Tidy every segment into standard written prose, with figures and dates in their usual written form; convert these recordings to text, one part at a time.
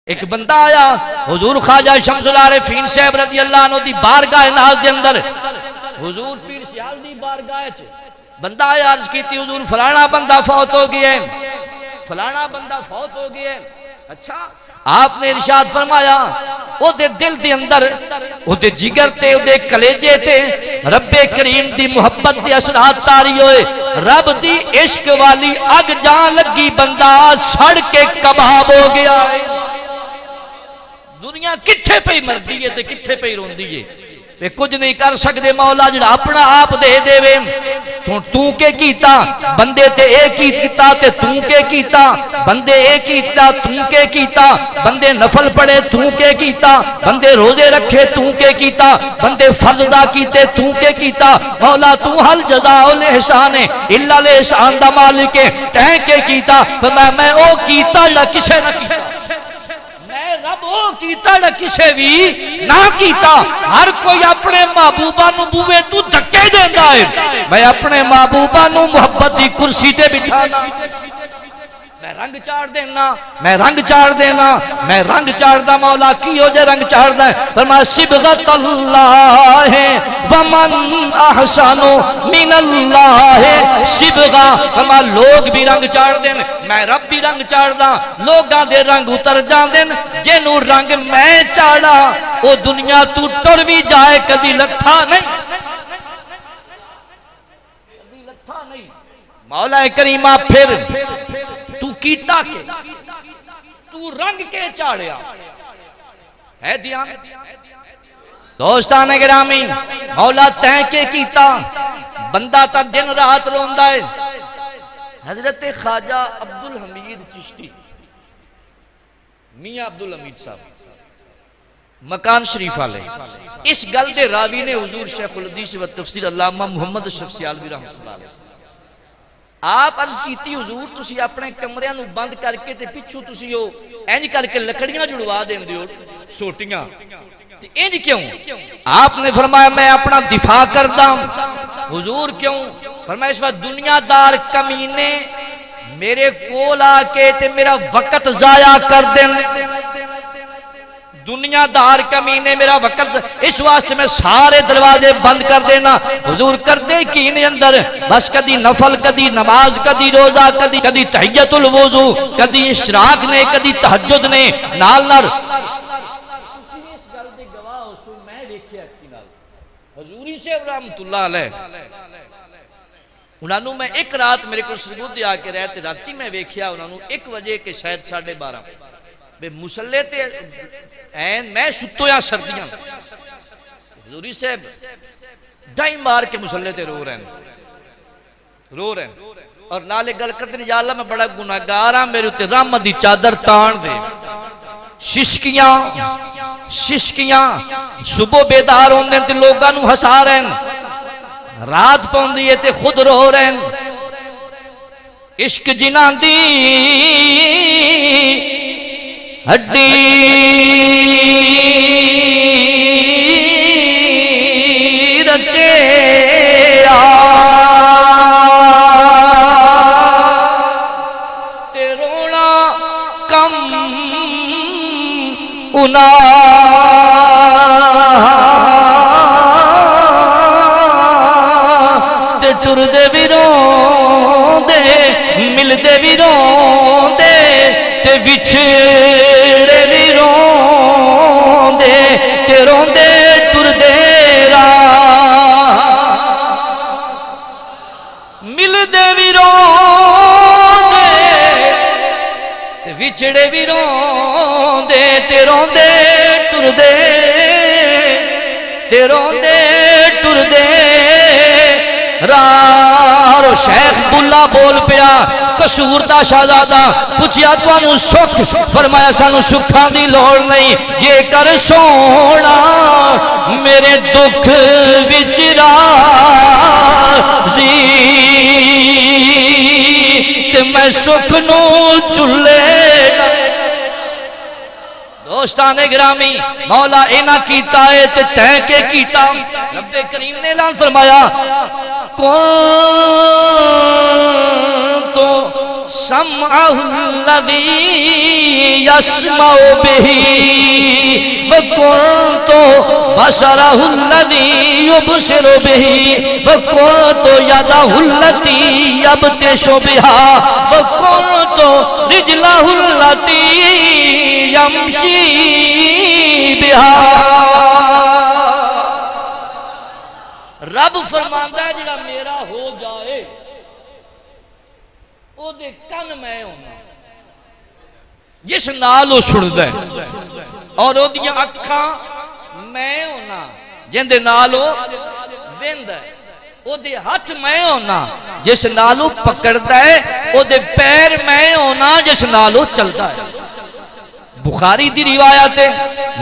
ایک بندہ آیا حضور خواجہ شمس العارفین صاحب رضی اللہ عنہ دی بارگاہ ناز دے اندر، حضور پیر سیال دی بارگاہ چ بندہ آیا، عرض کی تھی حضور فلانا بندہ فوت ہو گیا ہے، فلانا بندہ فوت ہو گیا ہے۔ اچھا، آپ نے ارشاد فرمایا او دے دل دے اندر، او دے جگر تے، او دے کلیجے تے رب کریم دی محبت دے اثرات تاری ہوئے، رب دی عشق والی اگ جان لگی، بندہ سڑ کے کباب ہو گیا ہے۔ دنیا کتھے پہ مردی ہے تے کتھے پہ روندی ہے، وہ کچھ نہیں کر سکتے، مولا جڑا اپنا آپ دے دے وے۔ تو کے کیتا بندے تے ایک کیتا تے تو کے کیتا، بندے ایک کیتا تو کے کیتا، بندے نفل پڑے تو کے کیتا، بندے روزے رکھے تو کے کیتا، بندے فرض ادا کیتے تو کے کیتا۔ مولا تو حل جزاء الاحسان الا الاحسان دا مالک ہے، تیں کے کیتا۔ فرمایا میں او کیتا نہ کسے نہ کیتا، میں رب او کیتا نہ کسے بھی نہ کیتا۔ ہر کوئی اپنے محبوبہ نو بوے تو دھکے دیندا ہے، میں اپنے محبوبہ نو محبت دی کرسی تے بٹھانا، میں رنگ چاڑ دینا، میں رنگ چاڑ دینا، میں رنگ چاڑ دا۔ مولا کی ہو جے رنگ چاڑ دا ہے؟ فرمایا صبغۃ اللہ ومن احسن من اللہ صبغہ۔ فرمایا لوگ بھی رنگ چاڑ دین، میں رب بھی رنگ چاڑ دا، لوگاں دے رنگ اتر جان دین، جنوں رنگ میں چاڑا او دنیا تو ٹر بھی جائے کدی لٹھا نہیں، کدی لٹھا نہیں۔ مولا کریمہ پھر تو کیتا کے، تو رنگ کے چاڑیا ہے دھیان۔ دوستان گرامی، مولا تیں کے کیتا، بندہ تا دن رات روندا ہے۔ حضرت خواجہ عبدالحمید چشتی، میاں عبدالحمید صاحب مکان شریف والے، اس گل دے راوی نے حضور شیخ الحدیث و تفسیر علامہ محمد اشرف سیالوی رحمۃ اللہ علیہ۔ آپ عرض کیتی حضور تسی اپنے کمریاں نو بند کر کے تے پچھو تسی ہو اینج کر کے لکڑیاں جڑوا دیندے ہو سوٹیاں، تے اینج کیوں؟ آپ نے فرمایا میں اپنا دفاع کردا ہوں۔ حضور کیوں؟ فرمایا اس وقت دنیا دار کمینے میرے کول آ کے تے میرا وقت ضائع کر دیں، دنیا دار کمینے میرا وقت، اس واسطے میں سارے دروازے بند کر دینا۔ حضور کر دے کی نہیں اندر، بس کدی نفل، کدی نماز، کدی روزہ، کدی تحیت الوضو، کدی اشراق نے، کدی تہجد نے، نال نال تسی اس گل دے گواہ ہو سو میں ویکھیا کی نال حضوری سے رحمت اللہ علیہ، انہوں میں ایک رات میرے کو سرگودی آ کے رہتے، راتی میں ویکھیا انہوں 1 بجے کے شاید 12:30 بے مسلح تے این میں ستو یا سردیاں، حضوری صاحب ڈائی مار کے مسلح تے رو رہے ہیں اور نالے گل کرتے ہیں یا اللہ میں بڑا گناہگار ہاں، میرے تے رحمت دی چادر تان دے۔ ششکیاں صبح بیدار ہوندے تے لوگاں نو ہسا رہے ہیں، رات پوندی ہے تے خود رو رہے ہیں۔ عشق جناں دی ہڈی رچے تے رونا کم انا تے ٹر دے بھی رون دے، مل دے بھی رون دے، تے وچھڑے بھی رون دے، تے رون دے ٹر دے راہ، مل دے بھی رون دے، تے وچھڑے بھی رون دے، تے رون دے ٹر دے، تے رون دے ٹر دے راہ۔ شیخ بلا بول پیا قصور دا شہزادہ، پوچھیا تانوں سکھ؟ فرمایا سانوں سکھاں دی لوڑ نہیں، جے کر سونا میرے دکھ وچ راضی تے میں سکھ نو چلے۔ دوستان گرامی، مولا اینا کیتا ہے تے تیں کے کیتا۔ رب کریم نے اعلان فرمایا کون تو سمعه الذي يسمع به وكنت بصره الذي يبصر به وكنت يده التي يبطش بها وكنت رجله التي يمشي بها. رب فرماندا ہے جڑا میرا ہو جائے او دے کن میں ہونا جس نال او سندا ہے اور او دی اکھاں میں ہونا جن دے نال او ویندا ہے او دے ہاتھ میں ہونا جس نال او پکڑدا ہے او دے پیر میں ہونا جس نال او چلدا ہے. بخاری دی روایت ہے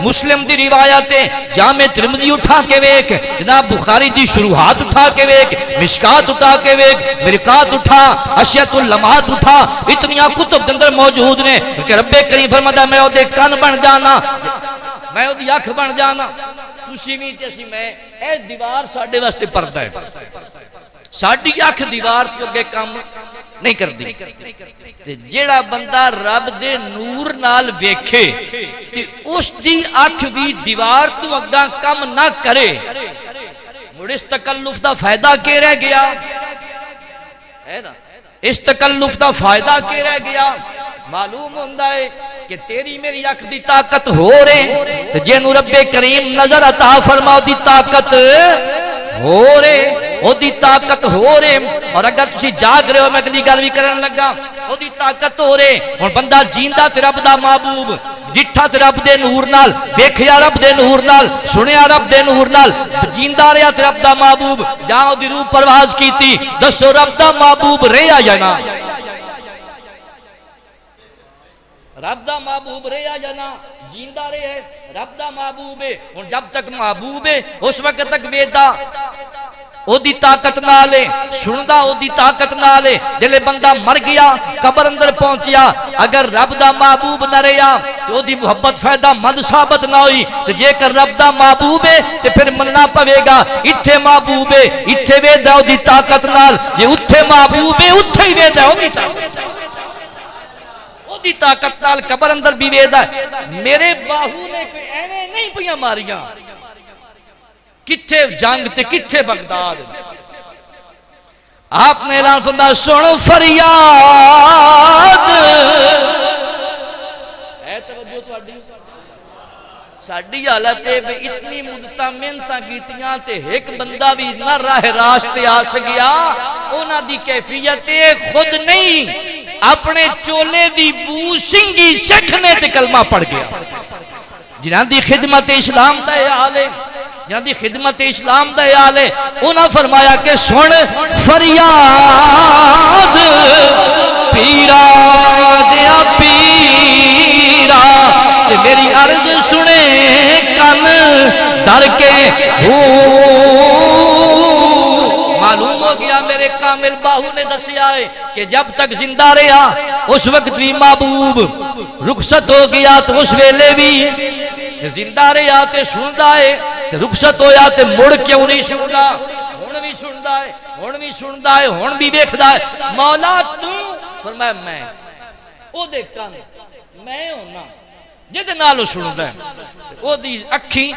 مسلم دی روایت ہے جامع ترمذی اٹھا کے ویکھ جناب بخاری دی شروحات اٹھا کے ویکھ مشکات اٹھا کے ویکھ مرقات اٹھا اشیاء اللمحات اٹھا اتنیاں کتب دے اندر موجود نے کہ رب کریم فرماتا میں او دے کن بن جانا میں او دی اکھ بن جانا تسی وی تے اسی میں اے دیوار ساڈے واسطے پردہ ہے ساڈی اکھ دیوار تو اگے کام نہیں کر دی تے جیڑا بندہ رب دے نور نال ویکھے تے اس دی اکھ بھی دیوار تو اگاں کم نہ کرے مڑ اس تکلف دا فائدہ کی رہ گیا ہے نا اس تکلف دا فائدہ کی رہ گیا. معلوم ہوندہ ہے کہ تیری میری اکھ دی طاقت ہو رہے تے جنوں رب کریم نظر عطا فرماؤ دی طاقت ہو رہے او دی طاقت ہو رہے اور اگر تسی جاگ رہے ہو میں اگلی گل بھی کرن لگا او دی طاقت ہو رہے اور بندہ جیندہ تے رب دا محبوب جٹھا تے رب دے نور نال ویکھیا رب دے نور نال سنیا رب دے نور نال جیندہ رہیا تے رب دا محبوب جاؤ دی روح پرواز کیتی دسو رب دا محبوب رہیا یا نہ رب دا محبوب رہیا یا نہ جیندہ رہے ہے رب دا محبوب ہے اور جب تک محبوب ہے اس وقت تک ویدہ او دی طاقت نہ لے سندا او دی طاقت نہ لے جلے بندہ مر گیا قبر اندر پہنچیا اگر رب دا محبوب نہ رہیا تو او دی محبت فائدہ مند ثابت نہ ہوئی تو جے کر رب دا محبوب ہے تو پھر مننا پوے گا اتھے محبوب ہے اتھے ویدہ او دی طاقت نال جے اتھے محبوب ہے اتھے ہی ویدہ او دی طاقت نال قبر اندر بھی ویدہ ہے. میرے باہو نے کوئی ایویں نہیں پیاں ماریاں کتھے جنگ تے کتھے بغداد آپ نے اعلان فرمایا سن فریاد اے توجہ تہاڈی ساڈی حالت ہے اتنی مدتاں محنتاں کیتیاں تے ایک بندہ بھی نہ راہ راست تے آ سکیا انہاں دی کیفیت خود نہیں اپنے چولے دی بو سنگی سکھنے تے کلمہ پڑھ گیا جنہاں دی خدمت اسلام دا حال ہے جنہاں دی خدمت اسلام دا حال ہے انہاں فرمایا کہ سن فریاد پیرا دیا پیرا تے میری عرض سنے کن در کے معلوم ہو گیا میرے کامل باہو نے دسیا ہے کہ جب تک زندہ رہا اس وقت بھی محبوب رخصت ہو گیا تو اس ویلے بھی زندہ رہا تے سندا ہے رخصت ہویا تے مڑ کیوں نہیں سندا ہن بھی سندا ہے ہن بھی سندا ہے ہن بھی ویکھدا ہے مولا تو فرمایا میں او دے کن میں ہونا جدے نالو سندا ہے او دی اکھی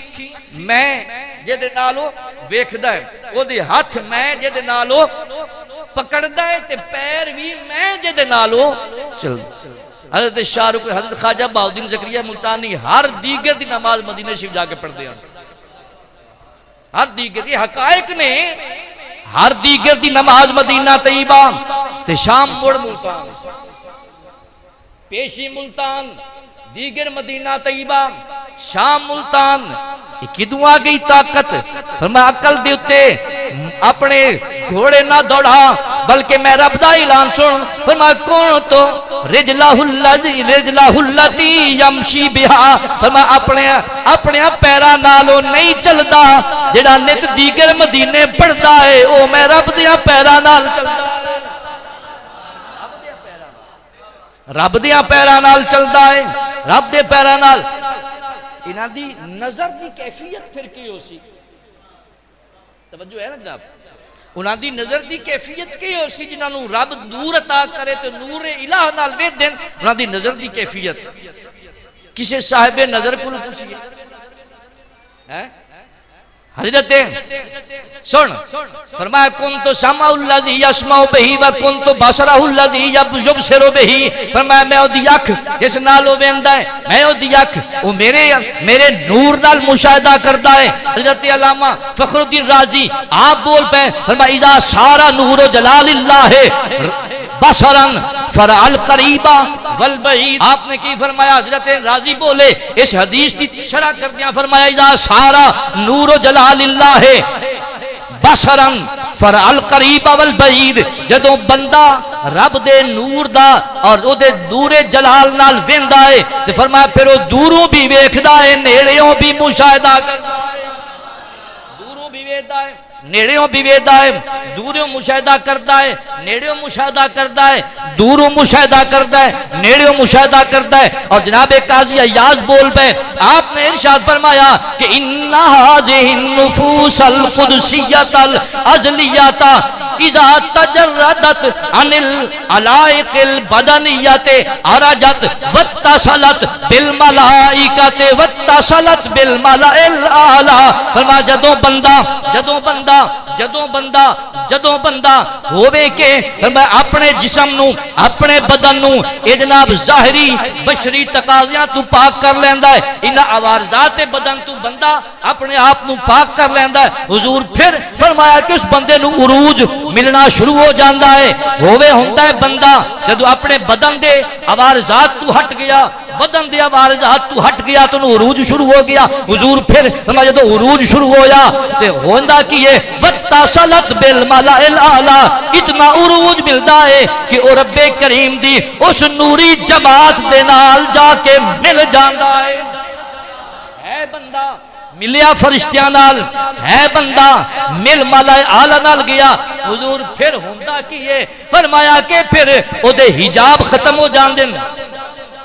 میں جدے نالو ویکھدا ہے او دی ہاتھ میں جدے نالو پکڑدا ہے تے پیر بھی میں جدے نالو چلدا. حضرت شاہ رخ حضرت خواجہ بہاؤالدین زکریا ملتانی ہر دیگر دی نماز مدینہ شریف جا کے پڑھتے ہیں ہر دیگر یہ حقائق نے ہر دیگر دی نماز مدینہ طیبہ تے شام مڑ ملتان پیشی ملتان دیگر مدینہ طیبہ شام ملتان کدوں آ گئی طاقت فرمایا عقل دے اتے اپنے گھوڑے نہ دوڑا بلکہ میں رب دا اعلان سن فرمایا کون تو رجلہ اللتی یمشی بہا فرمایا اپنے پیرا نالو نہیں چلدا جڑا نت دیگر مدینے پڑھدا ہے او میں رب دیا پیرا نال چلدا رب دیا پیرا نال چلدا ہے رب دے پیرا نال انہاں دی نظر دی کیفیت پھر کی ہو سی توجہ ہے نا جناب انہاں دی نظر دی کیفیت کی ہو سی جنہاں نو رب نور عطا کرے تو نور الہ نال ویدن انہاں دی نظر دی کیفیت کسے صاحب نظر کو پوچھئے حضرت سن فرمایا کنت سمع الذی یسمع بہ و کنت بصرہ الذی یبصر بہ فرمایا میں دی اکھ جس نال او ویندا ہے میں دی اکھ او میرے نور نال مشاہدہ کردا ہے حضرت علامہ فخر الدین رازی آپ بول پے فرمایا اذا سارا نور جلال اللہ بصرن فرعل قریبا والبعید آپ نے کی فرمایا حضرت راضی بولے اس حدیث کی شرح کر دیا فرمایا اذا سارا نور جلال اللہ بصرن فرعل قریبا والبعید جدوں بندہ رب دے نور دا اور او دے نور جلال نال ویندا ہے تے فرمایا پھر او دوروں بھی ویکھدا ہے نیڑیوں بھی مشاہدہ کردا ہے دوروں بھی ویکھدا ہے نیڑیوں بھی ویدا ہے دوروں مشاہدہ کرتا ہے نیڑیوں مشاہدہ کرتا ہے دوروں مشاہدہ کرتا ہے نیڑیوں مشاہدہ کرتا ہے اور جناب قاضی عیاض بول پہ آپ نے ارشاد فرمایا کہ ان هذه النفوس القدسیۃ الازلیۃ اذا تجردت عن العلائق البدنیۃ عرجت واتصلت بالملائکۃ واتصلت بالملأ الاعلی فرمایا جدوں بندہ ہووے کہ میں اپنے جسم نو اپنے بدن نو اے جناب ظاہری بشری تقاضیاں تو پاک کر لیندا ہے انہاں عوارضات بدن تو بندہ اپنے آپ نو پاک کر لیندا ہے حضور پھر فرمایا کہ اس بندے نو عروج ملنا شروع ہو جاندا ہے ہووے ہوندا ہے بندہ جدوں اپنے بدن دے عوارضات تو ہٹ گیا بدن دے عوارضات تو ہٹ گیا تو عروج شروع ہو گیا حضور پھر فرمایا جدوں عروج شروع ہویا تے ہوندا کی ہے واتصلت بالملأ الاعلی اتنا عروج ملدا ہے کہ او رب کریم دی اس نوری جماعت دے نال جا کے مل جاندا ہے بندہ ملیا فرشتیاں نال ہے بندہ مل ملأ اعلی نال گیا حضور پھر ہوندا کی ہے فرمایا کہ پھر او دے حجاب ختم ہو جاندے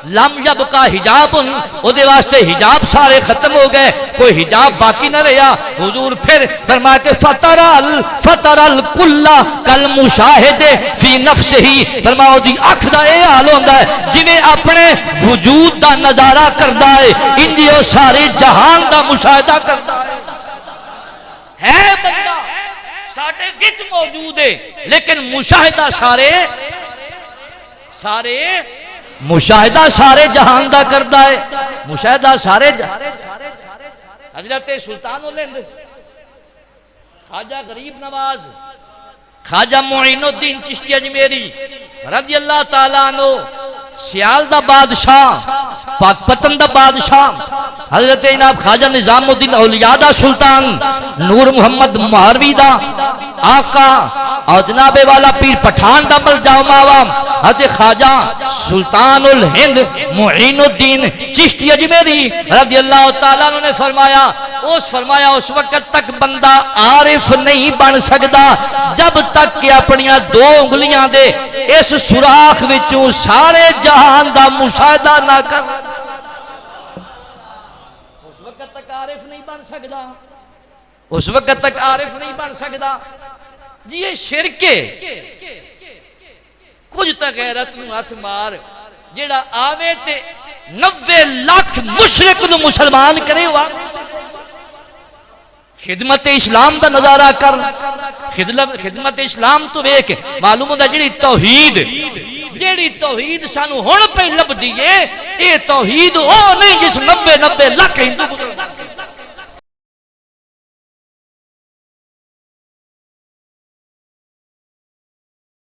لم یبقا حجاب او دے واسطے حجاب سارے ختم ہو گئے کوئی حجاب باقی نہ رہا حضور پھر فرمایا کہ فطر الکل کالمشاہد فی نفسہ فرمایا دی اکھ دا اے حال ہوندا ہے جویں اپنے وجود دا نظارہ کردا ہے انجی او سارے جہان دا مشاہدہ کردا ہے بندہ ساڈے وچ موجود ہے لیکن مشاہدہ سارے جہان دا کردا ہے مشاہدہ سارے حضرت سلطان الہند خواجہ غریب نواز خواجہ معین الدین چشتی اجمیری رضی اللہ تعالیٰ عنہ سیال دا بادشاہ پاک پتن دا بادشاہ حضرت جناب خواجہ نظام الدین اولیاء دا سلطان نور محمد مہاروی دا آقا اور جناب والا پیر پٹھان دا مل جاؤ ماوا حضرت خواجہ سلطان الہند معین الدین چشتی اجمیری رضی اللہ تعالیٰ نے فرمایا اس وقت تک بندہ عارف نہیں بن سکتا جب تک کہ اپنیاں دو انگلیاں دے اس سوراخ وچوں سارے جہان دا مشاہدہ نہ کر اس وقت تک عارف نہیں بن سکتا جی یہ شرک ہے کچھ تا غیرت نو ہاتھ مار جیڑا آوے تے 90 لاکھ مشرک نو مسلمان کرے ہوا خدمت اسلام دا نظارہ کر خدمت اسلام تو ایک معلوم ہوتا جیڑی توحید سانو ہون پہ لب دیئے اے توحید او نہیں جس 90 لاکھ ہندو